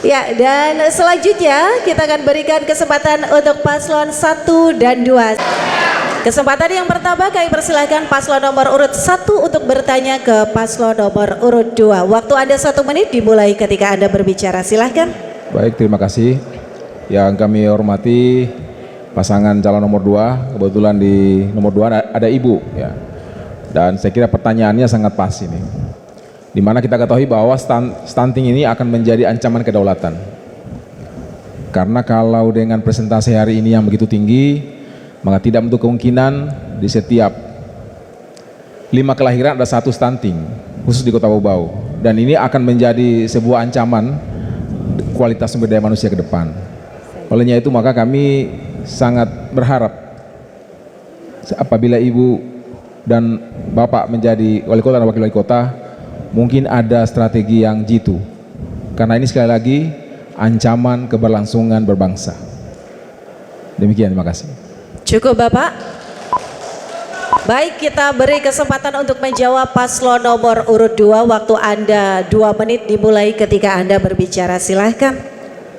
Ya, dan selanjutnya kita akan berikan kesempatan untuk paslon 1 dan 2. Kesempatan yang pertama kami persilahkan paslon nomor urut 1 untuk bertanya ke paslon nomor urut 2. Waktu Anda 1 menit dimulai ketika Anda berbicara, silahkan. Baik, terima kasih. Yang kami hormati pasangan calon nomor 2, kebetulan di nomor 2 ada Ibu ya. Dan saya kira pertanyaannya sangat pas ini. Di mana kita ketahui bahwa stunting ini akan menjadi ancaman kedaulatan. Karena kalau dengan presentasi hari ini yang begitu tinggi, maka tidak menutup kemungkinan di setiap 5 kelahiran ada 1 stunting, khusus di Kota Bau-Bau. Dan ini akan menjadi sebuah ancaman kualitas sumber daya manusia ke depan. Olehnya itu maka kami sangat berharap apabila Ibu dan Bapak menjadi wali kota dan wakil wali kota, mungkin ada strategi yang jitu, karena ini sekali lagi ancaman keberlangsungan berbangsa. Demikian, terima kasih. Cukup Bapak. Baik, kita beri kesempatan untuk menjawab paslon nomor urut 2. Waktu Anda 2 menit dimulai ketika Anda berbicara, silahkan.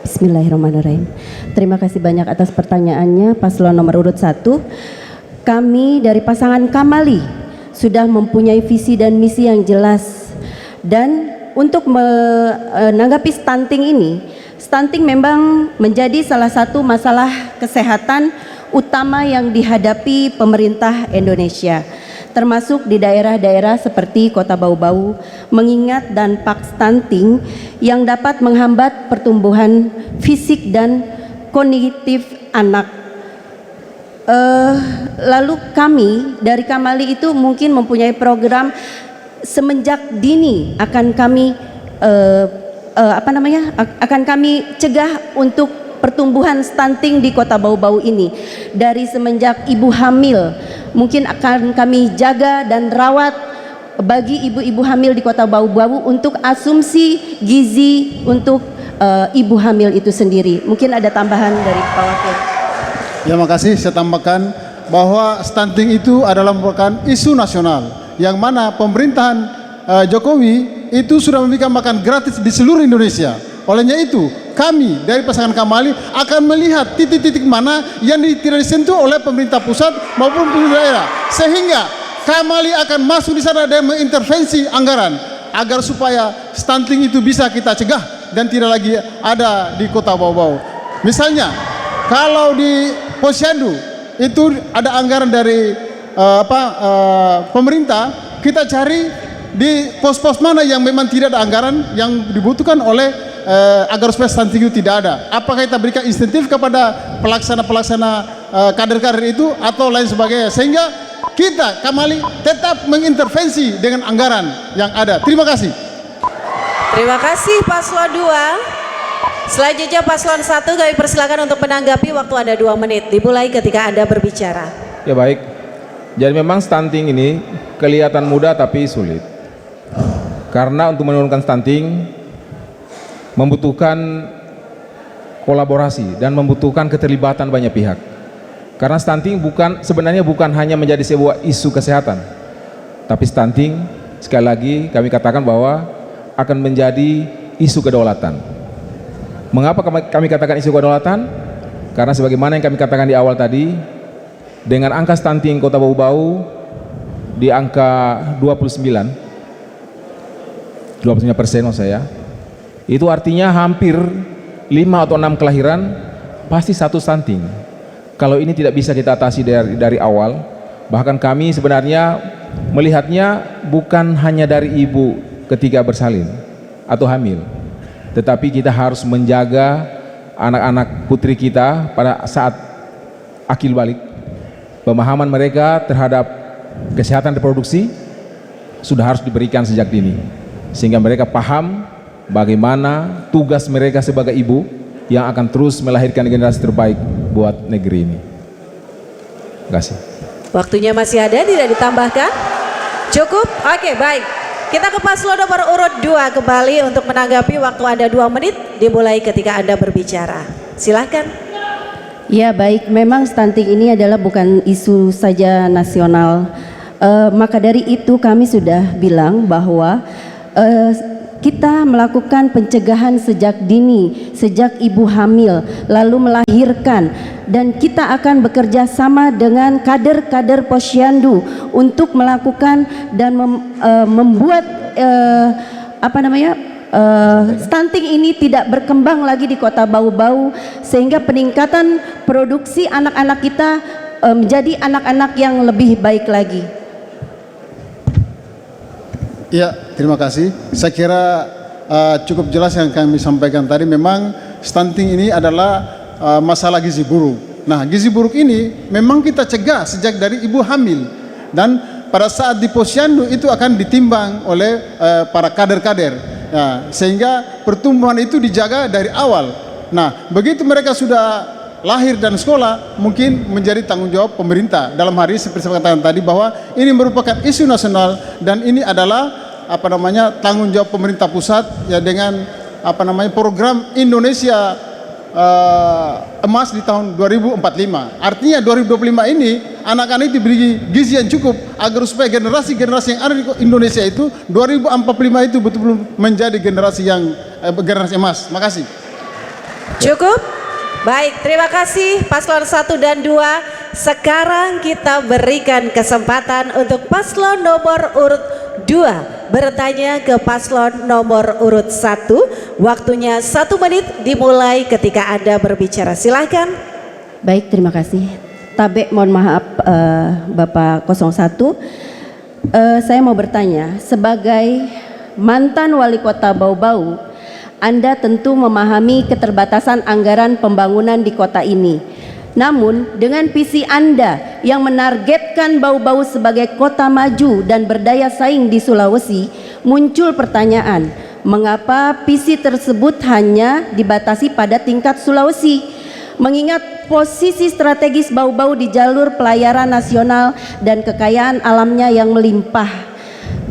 Bismillahirrahmanirrahim. Terima kasih banyak atas pertanyaannya paslon nomor urut 1. Kami dari pasangan Kamali sudah mempunyai visi dan misi yang jelas. Dan untuk menanggapi stunting ini, stunting memang menjadi salah satu masalah kesehatan utama yang dihadapi pemerintah Indonesia, termasuk di daerah-daerah seperti Kota Bau-Bau, mengingat dampak stunting yang dapat menghambat pertumbuhan fisik dan kognitif anak. Lalu kami dari Kamali itu mungkin mempunyai program semenjak dini akan kami akan kami cegah untuk pertumbuhan stunting di Kota Bau-Bau ini. Dari semenjak ibu hamil mungkin akan kami jaga dan rawat bagi ibu-ibu hamil di Kota Bau-Bau untuk asumsi gizi untuk ibu hamil itu sendiri. Mungkin ada tambahan dari Pak Wakil. Ya, makasih. Saya tambahkan bahwa stunting itu adalah merupakan isu nasional yang mana pemerintahan Jokowi itu sudah memberikan makan gratis di seluruh Indonesia. Olehnya itu kami dari pasangan Kamali akan melihat titik-titik mana yang tidak disentuh oleh pemerintah pusat maupun pemerintah daerah, sehingga Kamali akan masuk di sana dan mengintervensi anggaran agar supaya stunting itu bisa kita cegah dan tidak lagi ada di Kota Bau-Bau. Misalnya kalau di Posyandu itu ada anggaran dari pemerintah, kita cari di pos-pos mana yang memang tidak ada anggaran yang dibutuhkan oleh agar supaya stunting itu tidak ada. Apakah kita berikan insentif kepada pelaksana-pelaksana kader-kader itu atau lain sebagainya, sehingga kita Kamali tetap mengintervensi dengan anggaran yang ada. Terima kasih. Terima kasih paslon 2. Selanjutnya paslon 1 kami persilakan untuk menanggapi. Waktu Anda 2 menit dimulai ketika Anda berbicara. Ya, baik. Jadi memang stunting ini kelihatan mudah tapi sulit. Karena untuk menurunkan stunting membutuhkan kolaborasi dan membutuhkan keterlibatan banyak pihak. Karena stunting sebenarnya bukan hanya menjadi sebuah isu kesehatan, tapi stunting sekali lagi kami katakan bahwa akan menjadi isu kedaulatan. Mengapa kami katakan isu kedaulatan? Karena sebagaimana yang kami katakan di awal tadi, dengan angka stunting Kota Bau-Bau di angka 29% maksud saya, itu artinya hampir 5 atau 6 kelahiran pasti 1 stunting. Kalau ini tidak bisa kita atasi dari awal, bahkan kami sebenarnya melihatnya bukan hanya dari ibu ketika bersalin atau hamil, tetapi kita harus menjaga anak-anak putri kita pada saat akil balik. Pemahaman mereka terhadap kesehatan reproduksi sudah harus diberikan sejak dini, sehingga mereka paham bagaimana tugas mereka sebagai ibu yang akan terus melahirkan generasi terbaik buat negeri ini. Terima kasih. Waktunya masih ada, tidak ditambahkan? Cukup? Oke, baik. Kita ke paslon nomor urut 2 kembali untuk menanggapi. Waktu Anda 2 menit dimulai ketika Anda berbicara. Silahkan. Ya, baik, memang stunting ini adalah bukan isu saja nasional. Maka dari itu kami sudah bilang bahwa kita melakukan pencegahan sejak dini, sejak ibu hamil, lalu melahirkan, dan kita akan bekerja sama dengan kader-kader Posyandu untuk melakukan dan membuat stunting ini tidak berkembang lagi di Kota Bau-Bau, sehingga peningkatan produksi anak-anak kita menjadi anak-anak yang lebih baik lagi. Ya, terima kasih. Saya kira cukup jelas yang kami sampaikan tadi. Memang stunting ini adalah masalah gizi buruk. Nah, gizi buruk ini memang kita cegah sejak dari ibu hamil, dan pada saat di posyandu itu akan ditimbang oleh para kader-kader. Nah, sehingga pertumbuhan itu dijaga dari awal. Nah, begitu mereka sudah lahir dan sekolah, mungkin menjadi tanggung jawab pemerintah. Dalam hari seperti saya katakan tadi, bahwa ini merupakan isu nasional dan ini adalah tanggung jawab pemerintah pusat, ya, dengan program Indonesia emas di tahun 2045. Artinya 2025 ini anak-anak itu diberi gizi yang cukup agar supaya generasi-generasi yang ada di Indonesia itu 2045 itu betul-betul menjadi generasi emas. Makasih. Cukup? Baik, terima kasih paslon 1 dan 2. Sekarang kita berikan kesempatan untuk paslon nomor urut 2 bertanya ke paslon nomor urut 1. Waktunya 1 menit dimulai ketika Anda berbicara. Silahkan. Baik, terima kasih. Tabe, mohon maaf Bapak 01. Saya mau bertanya, sebagai mantan wali kota Bau-Bau, Anda tentu memahami keterbatasan anggaran pembangunan di kota ini. Namun, dengan visi Anda yang menargetkan Bau-Bau sebagai kota maju dan berdaya saing di Sulawesi, muncul pertanyaan, mengapa visi tersebut hanya dibatasi pada tingkat Sulawesi? Mengingat posisi strategis Bau-Bau di jalur pelayaran nasional dan kekayaan alamnya yang melimpah.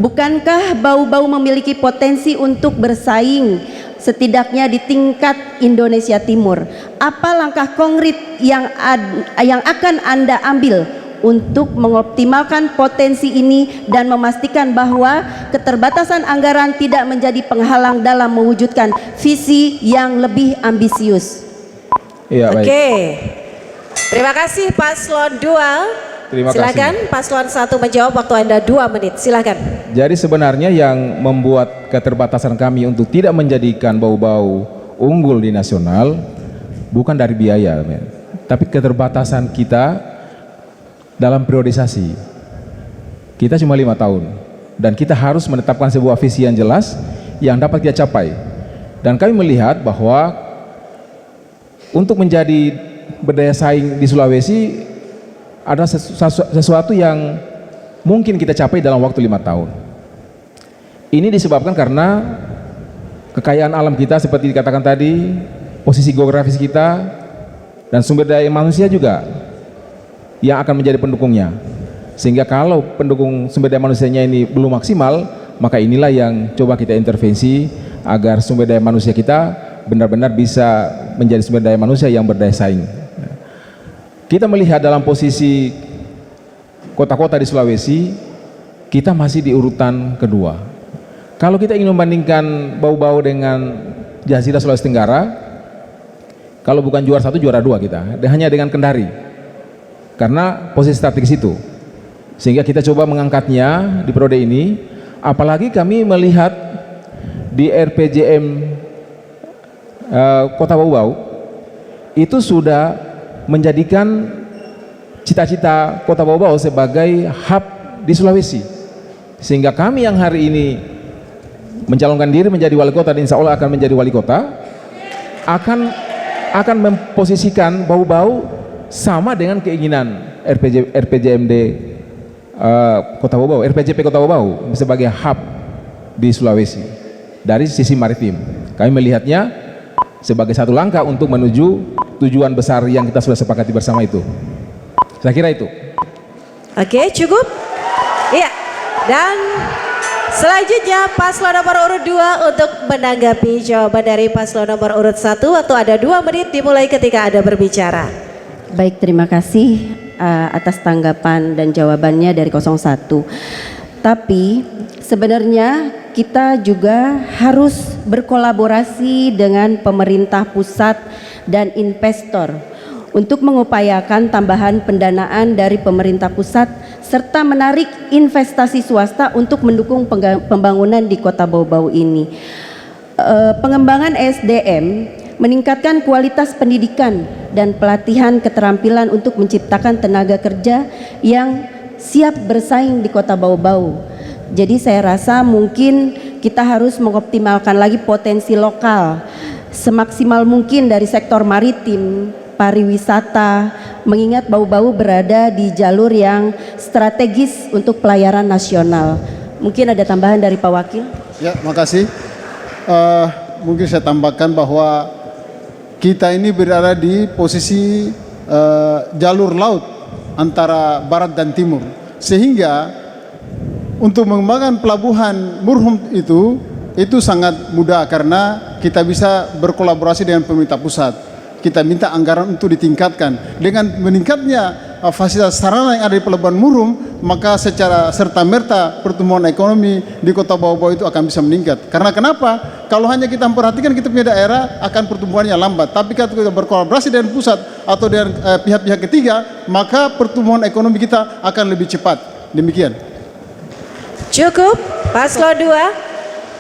Bukankah Bau-Bau memiliki potensi untuk bersaing setidaknya di tingkat Indonesia Timur? Apa langkah konkret yang akan Anda ambil untuk mengoptimalkan potensi ini dan memastikan bahwa keterbatasan anggaran tidak menjadi penghalang dalam mewujudkan visi yang lebih ambisius? Iya, baik. Oke. Terima kasih paslon 2. Terima Silakan kasih. paslon 1 menjawab, waktu Anda 2 menit. Silakan. Jadi sebenarnya yang membuat keterbatasan kami untuk tidak menjadikan Bau-Bau unggul di nasional bukan dari biaya, tapi keterbatasan kita dalam priorisasi. Kita cuma 5 tahun dan kita harus menetapkan sebuah visi yang jelas yang dapat kita capai. Dan kami melihat bahwa untuk menjadi berdaya saing di Sulawesi ada sesuatu yang mungkin kita capai dalam waktu 5 tahun. Ini disebabkan karena kekayaan alam kita seperti dikatakan tadi, posisi geografis kita, dan sumber daya manusia juga yang akan menjadi pendukungnya. Sehingga kalau pendukung sumber daya manusianya ini belum maksimal, maka inilah yang coba kita intervensi agar sumber daya manusia kita benar-benar bisa menjadi sumber daya manusia yang berdaya saing. Kita melihat dalam posisi kota-kota di Sulawesi, kita masih di urutan kedua. Kalau kita ingin membandingkan Bau-Bau dengan Jazirah Sulawesi Tenggara, kalau bukan juara 1, juara 2 kita, hanya dengan Kendari, karena posisi strategis itu. Sehingga kita coba mengangkatnya di periode ini, apalagi kami melihat di RPJM Kota Bau-Bau itu sudah menjadikan cita-cita Kota Bau-Bau sebagai hub di Sulawesi, sehingga kami yang hari ini mencalonkan diri menjadi wali kota dan insya Allah akan menjadi wali kota akan memposisikan Bau-Bau sama dengan keinginan RPJMD Kota Bau-Bau, RPJP Kota Bau-Bau sebagai hub di Sulawesi dari sisi maritim. Kami melihatnya sebagai satu langkah untuk menuju tujuan besar yang kita sudah sepakati bersama itu. Saya kira itu. Oke, cukup? Iya. Dan selanjutnya paslon nomor urut 2 untuk menanggapi jawaban dari paslon nomor urut 1. Waktu ada 2 menit dimulai ketika Anda berbicara. Baik, terima kasih atas tanggapan dan jawabannya dari 01. Tapi sebenarnya kita juga harus berkolaborasi dengan pemerintah pusat dan investor untuk mengupayakan tambahan pendanaan dari pemerintah pusat serta menarik investasi swasta untuk mendukung pembangunan di Kota Bau-Bau ini. Pengembangan SDM meningkatkan kualitas pendidikan dan pelatihan keterampilan untuk menciptakan tenaga kerja yang siap bersaing di Kota Bau-Bau. Jadi saya rasa mungkin kita harus mengoptimalkan lagi potensi lokal semaksimal mungkin dari sektor maritim, pariwisata, mengingat Bau-Bau berada di jalur yang strategis untuk pelayaran nasional. Mungkin ada tambahan dari Pak Wakil? Ya, makasih. Mungkin saya tambahkan bahwa kita ini berada di posisi jalur laut antara barat dan timur, sehingga untuk mengembangkan pelabuhan Murhum itu sangat mudah karena kita bisa berkolaborasi dengan pemerintah pusat. Kita minta anggaran untuk ditingkatkan. Dengan meningkatnya fasilitas sarana yang ada di pelabuhan Murhum, maka secara serta-merta pertumbuhan ekonomi di Kota Bau-Bau itu akan bisa meningkat. Karena kenapa? Kalau hanya kita memperhatikan kita punya daerah, akan pertumbuhannya lambat. Tapi kalau kita berkolaborasi dengan pusat atau dengan pihak-pihak ketiga, maka pertumbuhan ekonomi kita akan lebih cepat. Demikian. Cukup, Paslon 2.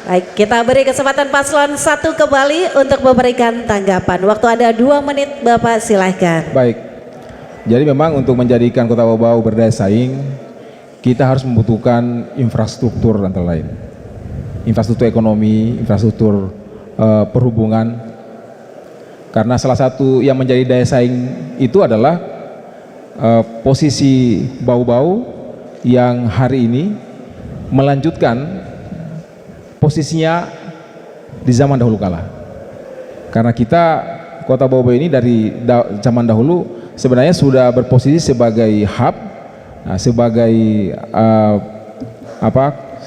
Baik, kita beri kesempatan Paslon 1 kembali untuk memberikan tanggapan. Waktu ada 2 menit, Bapak silahkan. Baik, jadi memang untuk menjadikan Kota Bau-Bau berdaya saing, kita harus membutuhkan infrastruktur antara lain. Infrastruktur ekonomi, infrastruktur perhubungan. Karena salah satu yang menjadi daya saing itu adalah posisi Bau-Bau yang hari ini melanjutkan posisinya di zaman dahulu kala. Karena kita Kota Bau-Bau ini dari zaman dahulu sebenarnya sudah berposisi sebagai hub, sebagai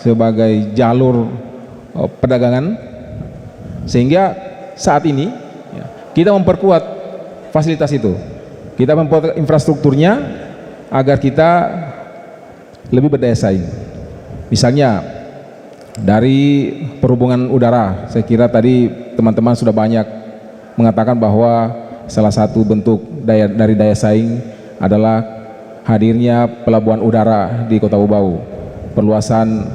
sebagai jalur perdagangan, sehingga saat ini kita memperkuat fasilitas itu, kita memperkuat infrastrukturnya agar kita lebih berdaya saing. Misalnya dari perhubungan udara, saya kira tadi teman-teman sudah banyak mengatakan bahwa salah satu bentuk dari daya saing adalah hadirnya pelabuhan udara di Kota Bau-Bau, perluasan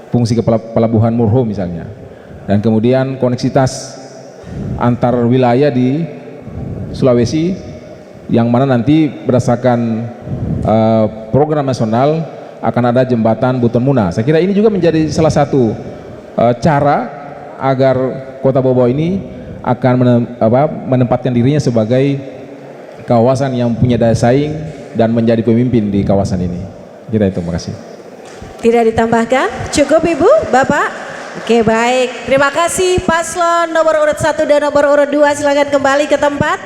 fungsi pelabuhan Murhum misalnya, dan kemudian koneksitas antar wilayah di Sulawesi yang mana nanti berdasarkan program nasional akan ada jembatan Buton Muna. Saya kira ini juga menjadi salah satu cara agar Kota Bau-Bau ini akan menempatkan dirinya sebagai kawasan yang punya daya saing dan menjadi pemimpin di kawasan ini. Kira itu, terima kasih. Tidak ditambahkan? Cukup Ibu, Bapak? Oke, baik. Terima kasih Paslon nomor urut 1 dan nomor urut 2, silakan kembali ke tempat.